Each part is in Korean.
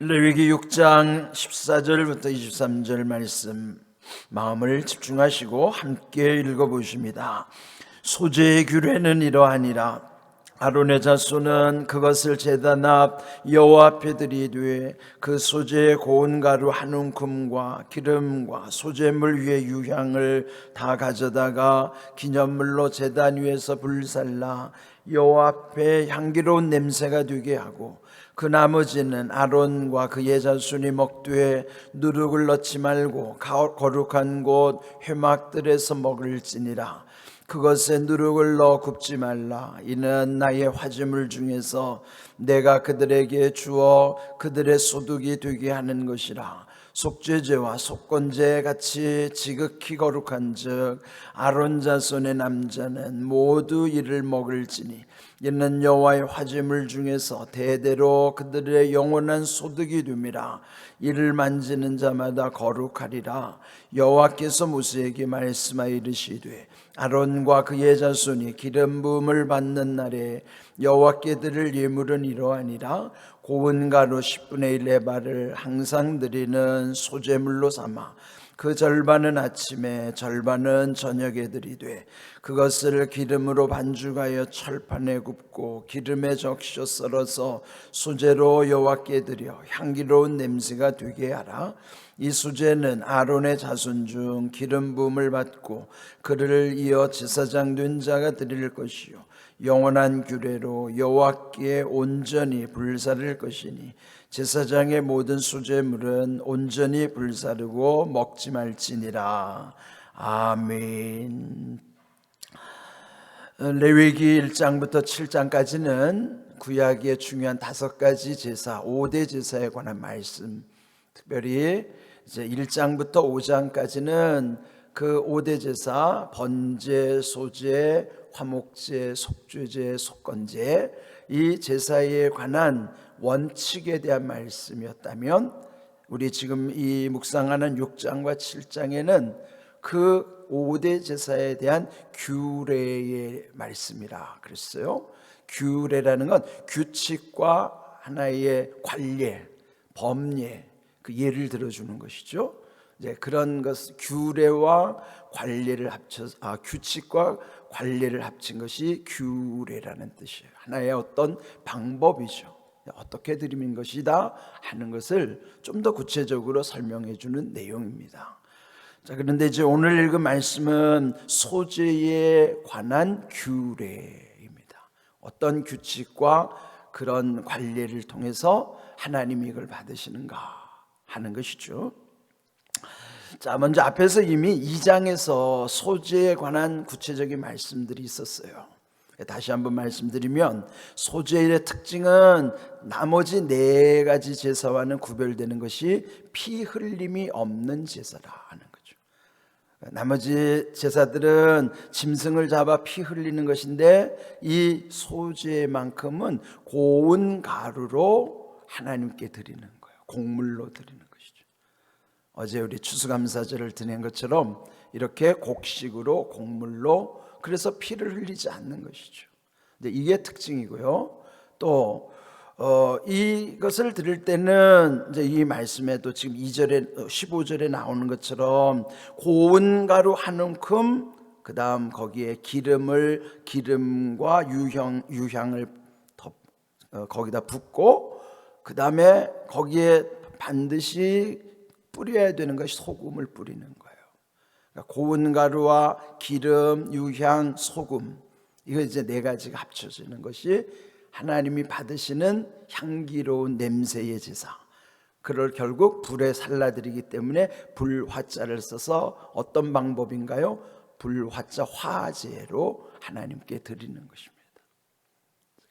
레위기 6장 14절부터 23절 말씀 마음을 집중하시고 함께 읽어보십니다. 소재의 규례는 이러하니라. 아론의 자손은 그것을 제단 앞 여호와 앞에 드리되 그 소재의 고운 가루 한 움큼과 기름과 소재물 위에 유향을 다 가져다가 기념물로 제단 위에서 불살라 여호와 앞에 향기로운 냄새가 되게 하고, 그 나머지는 아론과 그의 자손이 먹되 누룩을 넣지 말고 거룩한 곳 회막들에서 먹을지니라. 그것에 누룩을 넣어 굽지 말라. 이는 나의 화제물 중에서 내가 그들에게 주어 그들의 소득이 되게 하는 것이라. 속죄제와 속건제 같이 지극히 거룩한즉 아론 자손의 남자는 모두 이를 먹을지니, 이는 여호와의 화제물 중에서 대대로 그들의 영원한 소득이 됨이라. 이를 만지는 자마다 거룩하리라. 여호와께서 모세에게 말씀하여 이르시되, 아론과 그의 자손이 기름 부음을 받는 날에 여호와께 드릴 예물은 이러하니라. 고운 가루 10분의 1 에바를 항상 드리는 소제물로 삼아 그 절반은 아침에 절반은 저녁에 드리되, 그것을 기름으로 반죽하여 철판에 굽고 기름에 적셔 썰어서 소제로 여호와께 드려 향기로운 냄새가 되게 하라. 이 수제는 아론의 자손 중 기름 부음을 받고 그를 이어 제사장 된 자가 드릴 것이요 영원한 규례로 여호와께 온전히 불사를 것이니, 제사장의 모든 수제물은 온전히 불사르고 먹지 말지니라. 아멘. 레위기 1장부터 7장까지는 구약의 중요한 5가지 제사, 5대 제사에 관한 말씀, 특별히 이제 1장부터 5장까지는 그 5대 제사, 번제, 소제, 화목제, 속죄제, 속건제, 이 제사에 관한 원칙에 대한 말씀이었다면, 우리 지금 이 묵상하는 6장과 7장에는 그 5대 제사에 대한 규례의 말씀이라 그랬어요. 규례라는 건 규칙과 하나의 관례, 법례, 그 예를 들어주는 것이죠. 이제 그런 것, 규례와 관례를 규칙과 관례를 합친 것이 규례라는 뜻이에요. 하나의 어떤 방법이죠. 어떻게 드리는 것이다 하는 것을 좀 더 구체적으로 설명해 주는 내용입니다. 자, 그런데 이제 오늘 읽은 말씀은 소제에 관한 규례입니다. 어떤 규칙과 그런 관례를 통해서 하나님이 이걸 받으시는가 하는 것이죠. 자, 먼저 앞에서 이미 2장에서 소제에 관한 구체적인 말씀들이 있었어요. 다시 한번 말씀드리면, 소제의 특징은 나머지 4가지 제사와는 구별되는 것이 피 흘림이 없는 제사라 하는 거죠. 나머지 제사들은 짐승을 잡아 피 흘리는 것인데, 이 소제만큼은 고운 가루로 하나님께 드리는 거예요. 곡물로 드리는 것이죠. 어제 우리 추수감사절을 지낸 것처럼 이렇게 곡식으로, 곡물로, 그래서 피를 흘리지 않는 것이죠. 이게 특징이고요. 또 이것을 드릴 때는 이제 이 말씀에도 지금 2절에 15절에 나오는 것처럼 고운 가루 한 움큼, 그 다음 거기에 기름과 유향을 거기다 붓고, 그 다음에 거기에 반드시 뿌려야 되는 것이 소금을 뿌리는 거예요. 그러니까 고운 가루와 기름, 유향, 소금, 이거 이제 4가지가 합쳐지는 것이 하나님이 받으시는 향기로운 냄새의 제사. 그걸 결국 불에 살라드리기 때문에 불화자를 써서 어떤 방법인가요? 불화자 화제로 하나님께 드리는 것입니다.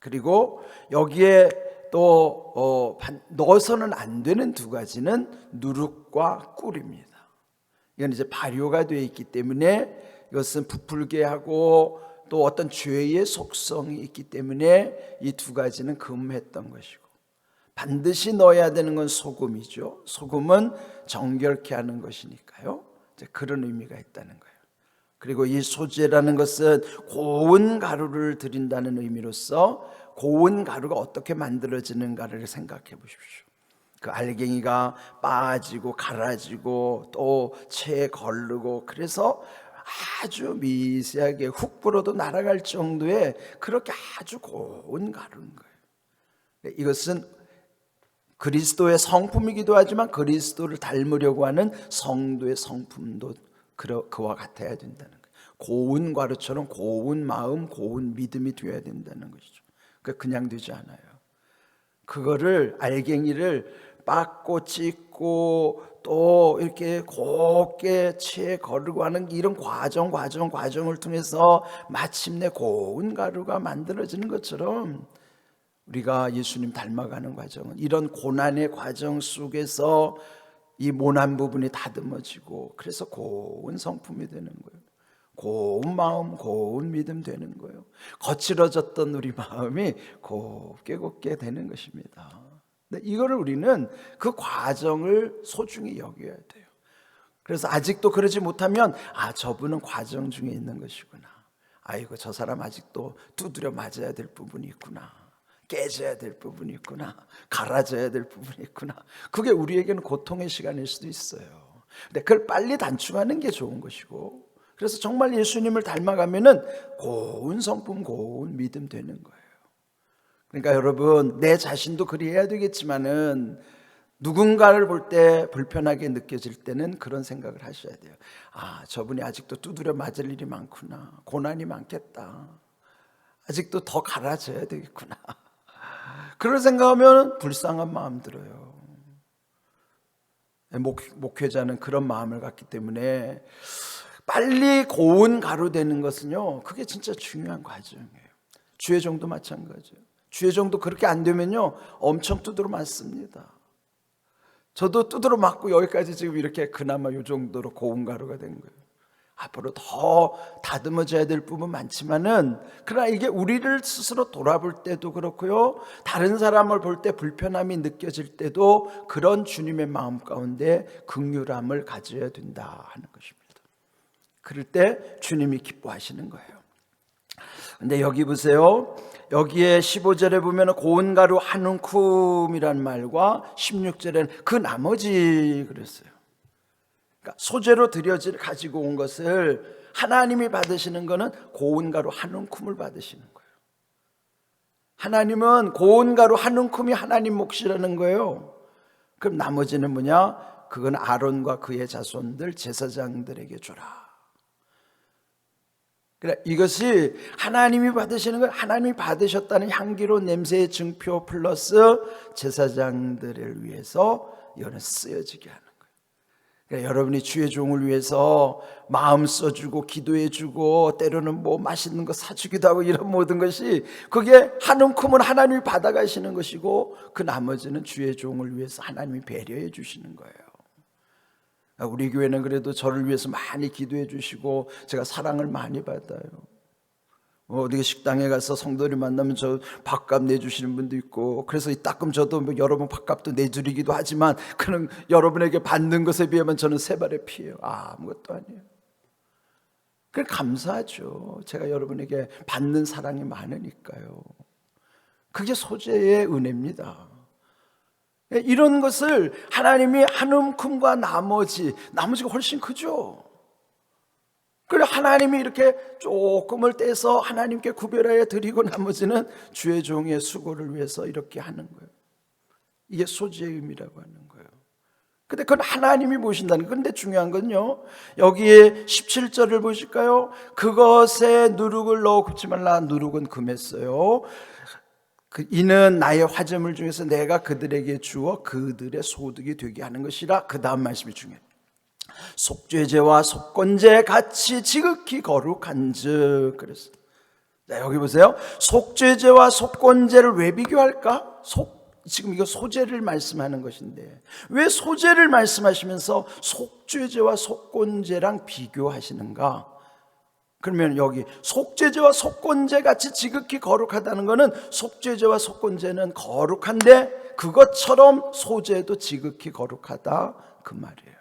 그리고 여기에 또 넣어서는 안 되는 2가지는 누룩과 꿀입니다. 이건 이제 발효가 되어 있기 때문에 이것은 부풀게 하고 또 어떤 죄의 속성이 있기 때문에 이 2가지는 금했던 것이고, 반드시 넣어야 되는 건 소금이죠. 소금은 정결케 하는 것이니까요. 이제 그런 의미가 있다는 거예요. 그리고 이 소제라는 것은 고운 가루를 드린다는 의미로서 고운 가루가 어떻게 만들어지는가를 생각해 보십시오. 그 알갱이가 빠지고 갈아지고 또 채에 거르고, 그래서 아주 미세하게 훅 불어도 날아갈 정도의 그렇게 아주 고운 가루인 거예요. 이것은 그리스도의 성품이기도 하지만 그리스도를 닮으려고 하는 성도의 성품도 그와 같아야 된다는 거예요. 고운 가루처럼 고운 마음, 고운 믿음이 되어야 된다는 것이죠. 그냥 되지 않아요. 그거를, 알갱이를 빻고 찢고 또 이렇게 곱게 채 거르고 하는 이런 과정을 통해서 마침내 고운 가루가 만들어지는 것처럼, 우리가 예수님 닮아가는 과정은 이런 고난의 과정 속에서 이 모난 부분이 다듬어지고, 그래서 고운 성품이 되는 거예요. 고운 마음, 고운 믿음 되는 거예요. 거칠어졌던 우리 마음이 곱게 되는 것입니다. 근데 이거를 우리는 그 과정을 소중히 여겨야 돼요. 그래서 아직도 그러지 못하면, 저분은 과정 중에 있는 것이구나. 아이고, 저 사람 아직도 두드려 맞아야 될 부분이 있구나. 깨져야 될 부분이 있구나. 갈아져야 될 부분이 있구나. 그게 우리에게는 고통의 시간일 수도 있어요. 근데 그걸 빨리 단축하는 게 좋은 것이고, 그래서 정말 예수님을 닮아가면은 고운 성품, 고운 믿음 되는 거예요. 그러니까 여러분, 내 자신도 그리해야 되겠지만은 누군가를 볼 때 불편하게 느껴질 때는 그런 생각을 하셔야 돼요. 저분이 아직도 두드려 맞을 일이 많구나. 고난이 많겠다. 아직도 더 갈아져야 되겠구나. 그런 생각하면 불쌍한 마음 들어요. 목회자는 그런 마음을 갖기 때문에 빨리 고운 가루 되는 것은요, 그게 진짜 중요한 과정이에요. 주의 종도 마찬가지예요. 주의 종도 그렇게 안 되면요, 엄청 두드러 맞습니다. 저도 두드러 맞고 여기까지 지금 이렇게 그나마 이 정도로 고운 가루가 된 거예요. 앞으로 더 다듬어져야 될 부분 많지만은, 그러나 이게 우리를 스스로 돌아볼 때도 그렇고요, 다른 사람을 볼 때 불편함이 느껴질 때도 그런 주님의 마음 가운데 긍휼함을 가져야 된다 하는 것입니다. 그럴 때 주님이 기뻐하시는 거예요. 근데 여기 보세요. 여기에 15절에 보면 고운 가루 한 움큼이란 말과 16절에는 그 나머지 그랬어요. 그러니까 소재로 가지고 온 것을 하나님이 받으시는 것은 고운 가루 한 움큼을 받으시는 거예요. 하나님은 고운 가루 한 움큼이 하나님 몫이라는 거예요. 그럼 나머지는 뭐냐? 그건 아론과 그의 자손들 제사장들에게 주라. 그래, 이것이 하나님이 받으시는 건 하나님이 받으셨다는 향기로운 냄새의 증표 플러스 제사장들을 위해서 이거는 쓰여지게 하는 거예요. 그래, 여러분이 주의 종을 위해서 마음 써주고 기도해주고 때로는 뭐 맛있는 거 사주기도 하고 이런 모든 것이, 그게 한 움큼은 하나님이 받아가시는 것이고 그 나머지는 주의 종을 위해서 하나님이 배려해 주시는 거예요. 우리 교회는 그래도 저를 위해서 많이 기도해 주시고 제가 사랑을 많이 받아요. 어디 식당에 가서 성도를 만나면 저 밥값 내주시는 분도 있고, 그래서 따끔 저도 뭐 여러분 밥값도 내드리기도 하지만, 그는 여러분에게 받는 것에 비하면 저는 세 발의 피예요. 아무것도 아니에요. 그래, 감사하죠. 제가 여러분에게 받는 사랑이 많으니까요. 그게 소재의 은혜입니다. 이런 것을 하나님이 한 움큼과 나머지가 훨씬 크죠. 그래, 하나님이 이렇게 조금을 떼서 하나님께 구별하여 드리고 나머지는 주의 종의 수고를 위해서 이렇게 하는 거예요. 이게 소재의 의미라고 하는 거예요. 근데 그건 하나님이 보신다는 거예요. 근데 중요한 건요, 여기에 17절을 보실까요? 그것에 누룩을 넣어 굽지 말라. 누룩은 금했어요. 이는 나의 화재물 중에서 내가 그들에게 주어 그들의 소득이 되게 하는 것이라. 그 다음 말씀이 중요해요. 속죄제와 속건제 같이 지극히 거룩한즉. 그랬어요. 자, 여기 보세요. 속죄제와 속건제를 왜 비교할까? 지금 이거 소재를 말씀하는 것인데 왜 소재를 말씀하시면서 속죄제와 속건제랑 비교하시는가? 그러면 여기 속죄제와 속건제 같이 지극히 거룩하다는 것은, 속죄제와 속건제는 거룩한데 그것처럼 소제도 지극히 거룩하다 그 말이에요.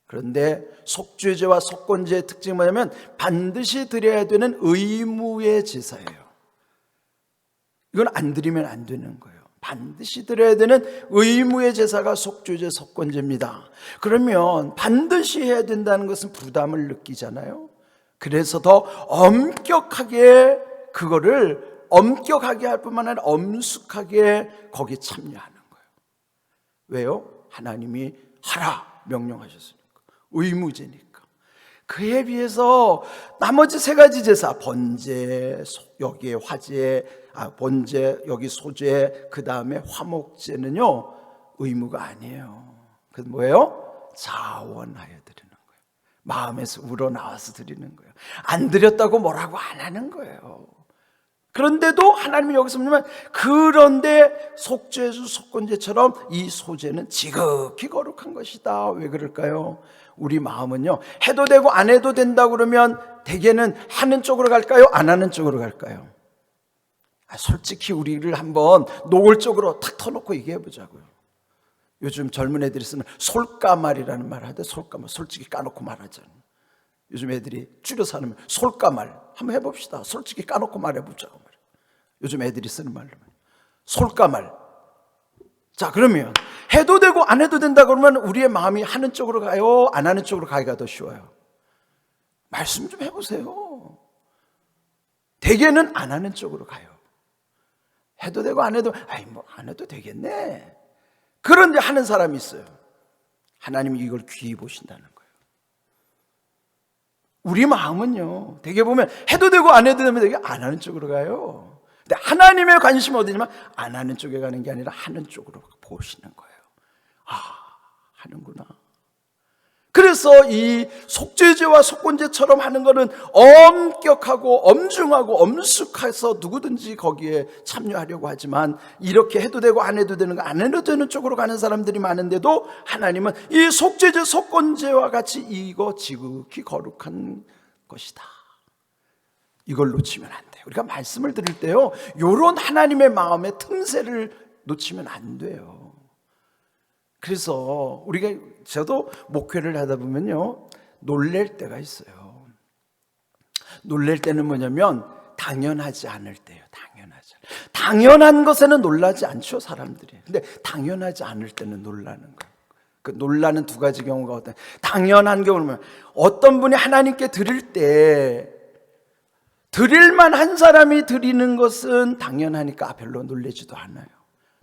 그런데 속죄제와 속건제의 특징이 뭐냐면 반드시 드려야 되는 의무의 제사예요. 이건 안 드리면 안 되는 거예요. 반드시 드려야 되는 의무의 제사가 속죄제, 속건제입니다. 그러면 반드시 해야 된다는 것은 부담을 느끼잖아요. 그래서 더 엄격하게 그거를 엄격하게 할 뿐만 아니라 엄숙하게 거기에 참여하는 거예요. 왜요? 하나님이 하라 명령하셨으니까. 의무제니까. 그에 비해서 나머지 세 가지 제사, 번제, 여기에 화제, 번제, 여기 소제, 그 다음에 화목제는요 의무가 아니에요. 그건 뭐예요? 자원하여 드리는 거예요. 마음에서 우러나와서 드리는 거예요. 안 드렸다고 뭐라고 안 하는 거예요. 그런데도 하나님이 여기서 뭐냐면, 그런데 속죄주 속건제처럼 이 소제는 지극히 거룩한 것이다. 왜 그럴까요? 우리 마음은요, 해도 되고 안 해도 된다 그러면 대개는 하는 쪽으로 갈까요? 안 하는 쪽으로 갈까요? 솔직히 우리를 한번 노골적으로 탁 터놓고 얘기해 보자고요. 요즘 젊은 애들이 쓰는 솔까말이라는 말 하는데, 솔까말, 솔직히 까놓고 말하잖아요. 요즘 애들이 줄여서 하는 말, 솔까말 한번 해봅시다. 솔직히 까놓고 말해보자고 말이에요. 요즘 애들이 쓰는 말로 솔까말. 자, 그러면 해도 되고 안 해도 된다 그러면 우리의 마음이 하는 쪽으로 가요, 안 하는 쪽으로 가기가 더 쉬워요? 말씀 좀 해보세요. 대개는 안 하는 쪽으로 가요. 해도 되고 안 해도, 뭐 안 해도 되겠네. 그런데 하는 사람이 있어요. 하나님이 이걸 귀히 보신다는 거예요. 우리 마음은요, 대개 보면 해도 되고 안 해도 되면 되게 안 하는 쪽으로 가요. 근데 하나님의 관심은 어디냐면 안 하는 쪽에 가는 게 아니라 하는 쪽으로 보시는 거예요. 하는구나. 그래서 이 속죄제와 속건제처럼 하는 것은 엄격하고 엄중하고 엄숙해서 누구든지 거기에 참여하려고 하지만, 이렇게 해도 되고 안 해도 되는 거, 안 해도 되는 쪽으로 가는 사람들이 많은데도 하나님은 이 속죄제 속건제와 같이 이거 지극히 거룩한 것이다. 이걸 놓치면 안 돼요. 우리가 말씀을 들을 때요, 이런 하나님의 마음의 틈새를 놓치면 안 돼요. 그래서 저도 목회를 하다 보면요, 놀랄 때가 있어요. 놀랄 때는 뭐냐면 당연하지 않을 때예요. 당연한 것에는 놀라지 않죠, 사람들이. 근데 당연하지 않을 때는 놀라는 거예요. 그 놀라는 두 가지 경우가 어떤, 당연한 경우는 어떤 분이 하나님께 드릴 때, 드릴 만한 사람이 드리는 것은 당연하니까 별로 놀라지도 않아요.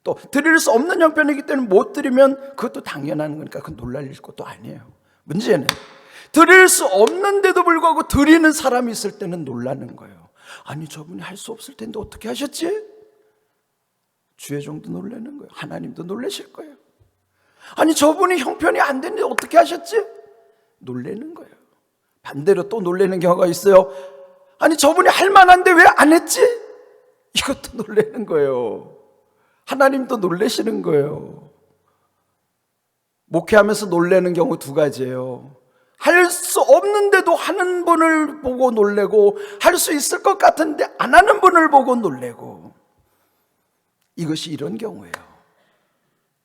또 드릴 수 없는 형편이기 때문에 못 드리면 그것도 당연한 거니까 그건 놀랄 것도 아니에요. 문제는 드릴 수 없는데도 불구하고 드리는 사람이 있을 때는 놀라는 거예요. 아니, 저분이 할 수 없을 텐데 어떻게 하셨지? 주의 종도 놀라는 거예요. 하나님도 놀라실 거예요. 아니, 저분이 형편이 안 되는데 어떻게 하셨지? 놀라는 거예요. 반대로 또 놀라는 경우가 있어요. 아니, 저분이 할 만한데 왜 안 했지? 이것도 놀라는 거예요. 하나님도 놀라시는 거예요. 목회하면서 놀라는 경우 두 가지예요. 할 수 없는데도 하는 분을 보고 놀래고, 할 수 있을 것 같은데 안 하는 분을 보고 놀래고, 이것이 이런 경우예요.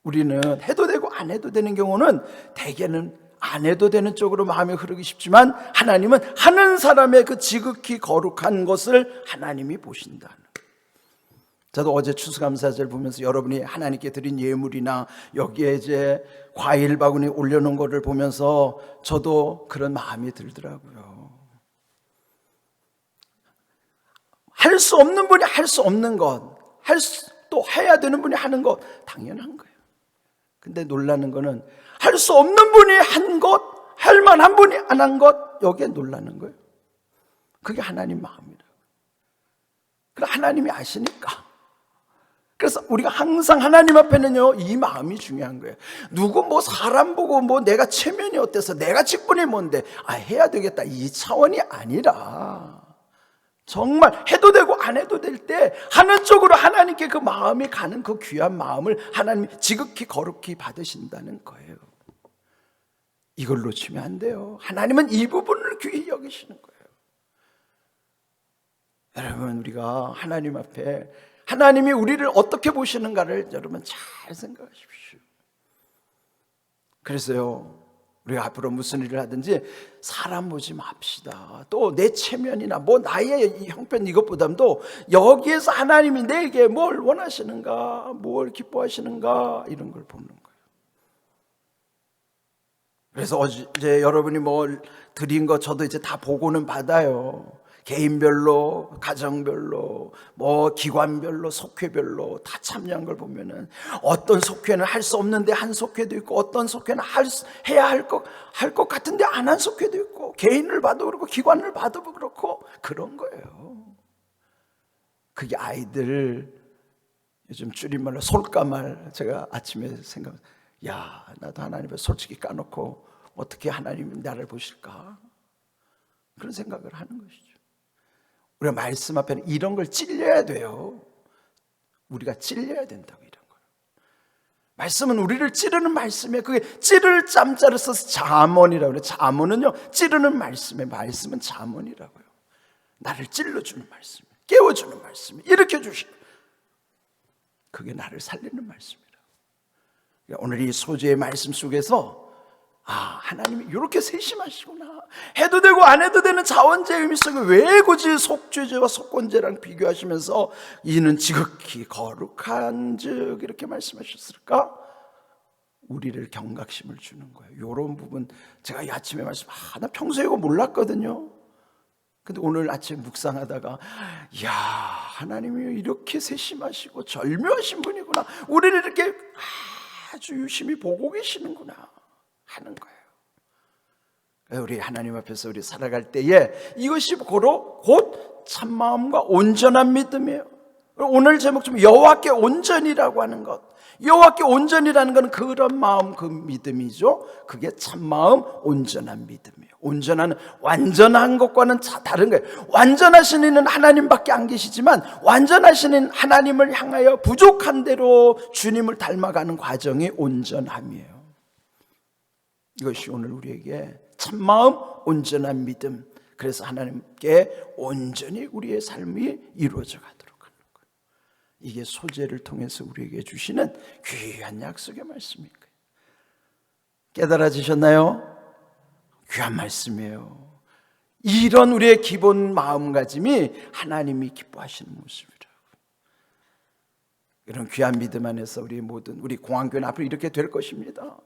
우리는 해도 되고 안 해도 되는 경우는 대개는 안 해도 되는 쪽으로 마음이 흐르기 쉽지만, 하나님은 하는 사람의 그 지극히 거룩한 것을 하나님이 보신다는 거예요. 저도 어제 추수감사절 보면서 여러분이 하나님께 드린 예물이나 여기에 이제 과일 바구니 올려놓은 거를 보면서 저도 그런 마음이 들더라고요. 할 수 없는 분이 할 수 없는 것, 또 해야 되는 분이 하는 것, 당연한 거예요. 근데 놀라는 거는 할 수 없는 분이 한 것, 할 만한 분이 안 한 것, 여기에 놀라는 거예요. 그게 하나님 마음이라고. 그럼 하나님이 아시니까. 그래서 우리가 항상 하나님 앞에는요, 이 마음이 중요한 거예요. 누구 사람 보고 내가 체면이 어때서, 내가 직분이 뭔데 해야 되겠다, 이 차원이 아니라, 정말 해도 되고 안 해도 될 때 하는 쪽으로 하나님께 그 마음이 가는 그 귀한 마음을 하나님이 지극히 거룩히 받으신다는 거예요. 이걸 놓치면 안 돼요. 하나님은 이 부분을 귀히 여기시는 거예요. 여러분, 우리가 하나님 앞에 하나님이 우리를 어떻게 보시는가를 여러분 잘 생각하십시오. 그래서요, 우리가 앞으로 무슨 일을 하든지 사람 보지 맙시다. 또 내 체면이나 뭐 나의 형편 이것보다도 여기에서 하나님이 내게 뭘 원하시는가, 뭘 기뻐하시는가, 이런 걸 보는 거예요. 그래서 어제 여러분이 뭘 드린 거 저도 이제 다 보고는 받아요. 개인별로, 가정별로, 뭐 기관별로, 속회별로 다 참여한 걸 보면은 어떤 속회는 할 수 없는데 한 속회도 있고, 어떤 속회는 해야 할 것 같은데 안 한 속회도 있고, 개인을 봐도 그렇고 기관을 봐도 그렇고 그런 거예요. 그게 아이들 요즘 줄임말로 솔까말, 제가 아침에 생각해요. 야, 나도 하나님 앞에 솔직히 까놓고 어떻게 하나님이 나를 보실까? 그런 생각을 하는 것이죠. 우리가 말씀 앞에는 이런 걸 찔려야 돼요. 우리가 찔려야 된다고, 이런 걸. 말씀은 우리를 찌르는 말씀이에요. 그게 찌를 짬자를 써서 잠언이라고 그래요. 잠언은요, 찌르는 말씀이에요. 말씀은 잠언이라고요. 나를 찔러주는 말씀이에요. 깨워주는 말씀이에요. 일으켜주시는, 그게 나를 살리는 말씀이라고. 오늘 이 소재의 말씀 속에서 하나님이 이렇게 세심하시구나. 해도 되고 안 해도 되는 자원제의 의미 속에 왜 굳이 속죄제와 속건제랑 비교하시면서 이는 지극히 거룩한 즉 이렇게 말씀하셨을까? 우리를 경각심을 주는 거예요. 이런 부분 제가 이 아침에 나 평소에 이거 몰랐거든요. 근데 오늘 아침 묵상하다가 이야, 하나님이 이렇게 세심하시고 절묘하신 분이구나, 우리를 이렇게 아주 유심히 보고 계시는구나 하는 거예요. 우리 하나님 앞에서 우리 살아갈 때에 이것이 곧 참마음과 온전한 믿음이에요. 오늘 제목 좀 여호와께 온전이라고 하는 것, 여호와께 온전이라는 건 그런 마음, 그 믿음이죠. 그게 참마음, 온전한 믿음이에요. 온전한, 완전한 것과는 다른 거예요. 완전하신 이는 하나님밖에 안 계시지만 완전하신 이는 하나님을 향하여 부족한 대로 주님을 닮아가는 과정이 온전함이에요. 이것이 오늘 우리에게 참마음, 온전한 믿음, 그래서 하나님께 온전히 우리의 삶이 이루어져 가도록 하는 거예요. 이게 소재를 통해서 우리에게 주시는 귀한 약속의 말씀인 거예요. 깨달아지셨나요? 귀한 말씀이에요. 이런 우리의 기본 마음가짐이 하나님이 기뻐하시는 모습이라고. 이런 귀한 믿음 안에서 우리 공항교회는 앞으로 이렇게 될 것입니다.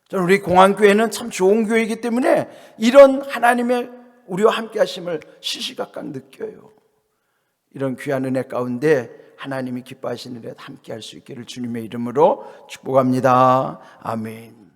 저는 우리 공항교회는 참 좋은 교회이기 때문에 이런 하나님의 우리와 함께 하심을 시시각각 느껴요. 이런 귀한 은혜 가운데 하나님이 기뻐하시는 일에 함께 할 수 있기를 주님의 이름으로 축복합니다. 아멘.